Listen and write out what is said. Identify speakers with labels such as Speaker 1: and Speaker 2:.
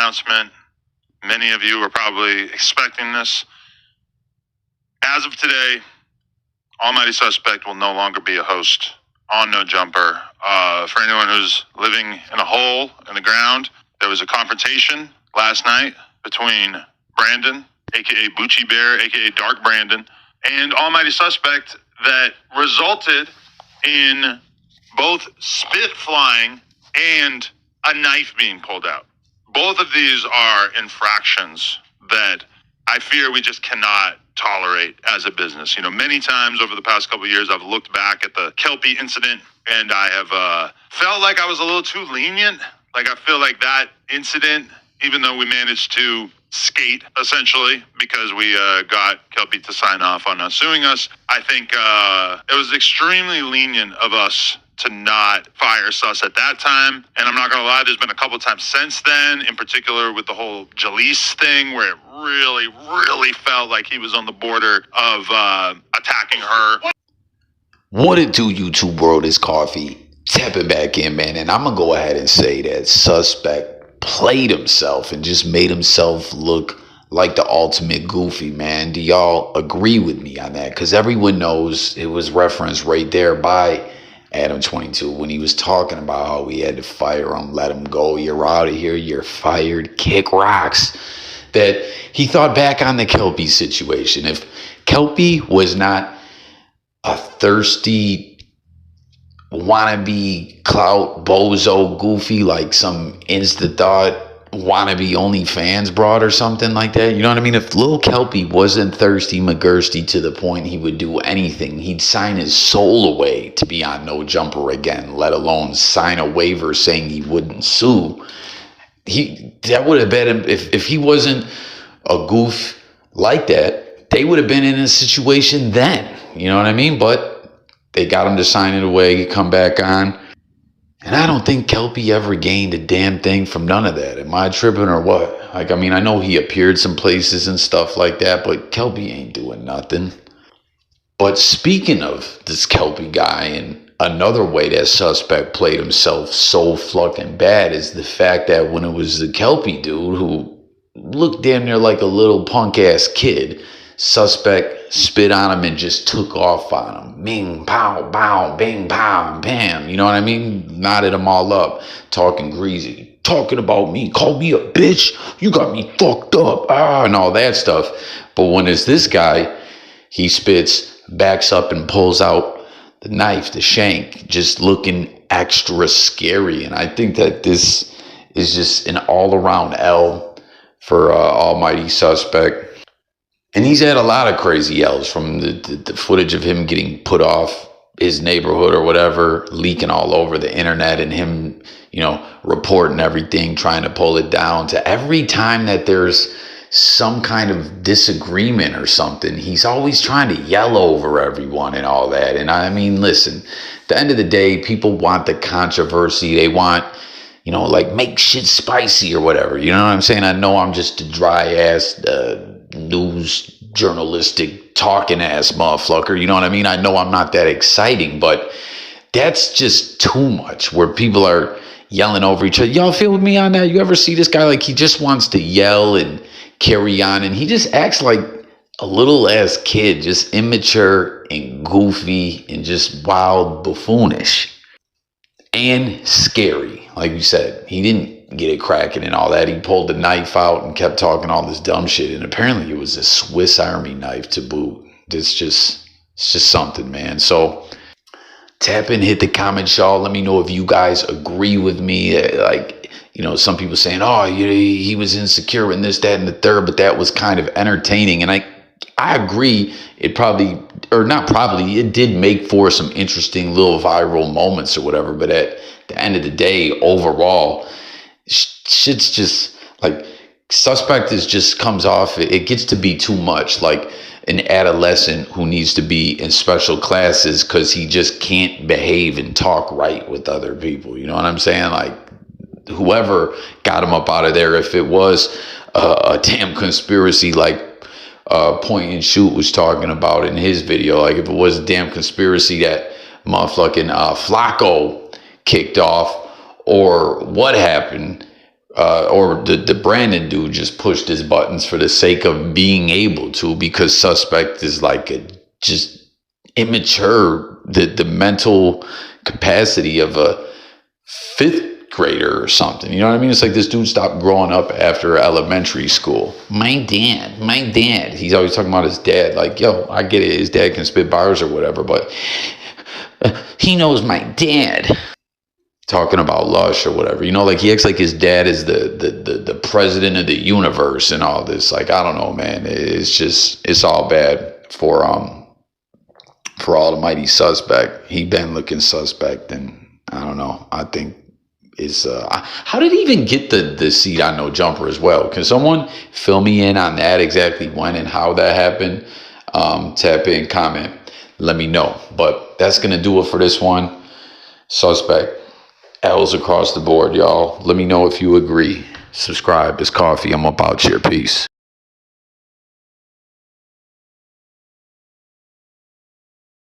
Speaker 1: announcement. Many of you are probably expecting this. As of today, Almighty Suspect will no longer be a host on No Jumper. For anyone who's living in a hole in the ground, there was a confrontation last night between Brandon, aka Bucci Bear, aka Dark Brandon, and Almighty Suspect that resulted in both spit flying and a knife being pulled out. Both of these are infractions that I fear we just cannot tolerate as a business. You know, many times over the past couple of years, I've looked back at the Kelpy incident and I have felt like I was a little too lenient. Like I feel like that incident, even though we managed to skate essentially because we got Kelpy to sign off on suing us, I think it was extremely lenient of us to not fire Sus at that time. And I'm not gonna lie, there's been a couple times since then, in particular with the whole Jalise thing, where it really felt like he was on the border of attacking her.
Speaker 2: What it do, YouTube world? Is Coffee tapping back in, man. And I'm gonna go ahead and say that Suspect played himself and just made himself look like the ultimate goofy, man. Do y'all agree with me on that? Because everyone knows it was referenced right there by Adam 22 when he was talking about how we had to fire him, let him go, you're out of here, you're fired, kick rocks. That he thought back on the Kelpy situation. If Kelpy was not a thirsty wannabe clout bozo goofy like some insta thought wannabe OnlyFans broad or something like that, you know what I mean? If Lil Kelpy wasn't thirsty McGirsty to the point he would do anything, he'd sign his soul away to be on No Jumper again, let alone sign a waiver saying he wouldn't sue. That would have been, if he wasn't a goof like that, they would have been in a situation then, you know what I mean? But they got him to sign it away, come back on. And I don't think Kelpy ever gained a damn thing from none of that. Am I tripping or what? Like, I mean, I know he appeared some places and stuff like that, but Kelpy ain't doing nothing. But speaking of this Kelpy guy, and another way that Suspect played himself so fucking bad is the fact that when it was the Kelpy dude who looked damn near like a little punk ass kid, Suspect spit on him and just took off on him. Bing, pow, bow, bing, pow, bam. You know what I mean? Knotted them all up, talking greasy, talking about me, called me a bitch, you got me fucked up, and all that stuff. But when it's this guy, he spits, backs up and pulls out the knife, the shank, just looking extra scary. And I think that this is just an all-around L for Almighty Suspect. And he's had a lot of crazy L's, from the footage of him getting put off his neighborhood or whatever, leaking all over the internet, and him, you know, reporting everything, trying to pull it down, to every time that there's some kind of disagreement or something, he's always trying to yell over everyone and all that. And I mean, listen, at the end of the day, people want the controversy. They want, you know, like, make shit spicy or whatever. You know what I'm saying? I know I'm just a dry ass news journalistic talking ass motherfucker, you know what I mean? I know I'm not that exciting, but that's just too much where people are yelling over each other. Y'all feel with me on that? You ever see this guy, like, he just wants to yell and carry on, and he just acts like a little ass kid, just immature and goofy and just wild, buffoonish and scary. Like you said, he didn't get it cracking and all that. He pulled the knife out and kept talking all this dumb shit, and apparently it was a Swiss Army knife to boot. It's just something, man. So tap in, hit the comment, y'all. Let me know if you guys agree with me. Like, you know, some people saying, oh, he was insecure and this, that, and the third, but that was kind of entertaining. And I agree. It probably, or not probably, it did make for some interesting little viral moments or whatever. But at the end of the day, overall, shit's just like, Suspect is just comes off, it gets to be too much like an adolescent who needs to be in special classes because he just can't behave and talk right with other people. You know what I'm saying? Like, whoever got him up out of there, if it was a damn conspiracy like Point and Shoot was talking about in his video, like if it was a damn conspiracy that motherfucking Flacco kicked off, or what happened, or the Brandon dude just pushed his buttons for the sake of being able to, because suspect is like a just immature, the mental capacity of a fifth grader or something. You know what I mean? It's like this dude stopped growing up after elementary school. My dad. He's always talking about his dad. Like, yo, I get it. His dad can spit bars or whatever, but he knows my dad. Talking about Lush or whatever, you know, like he acts like his dad is the president of the universe and all this. Like, I don't know, man. It's all bad for almighty suspect. He been looking suspect, and I don't know. I think is how did he even get the seat on No Jumper as well? Can someone fill me in on that, exactly when and how that happened? Tap in, comment, let me know. But that's gonna do it for this one. Suspect. L's across the board, y'all. Let me know if you agree. Subscribe. It's Coffee. I'm about your peace.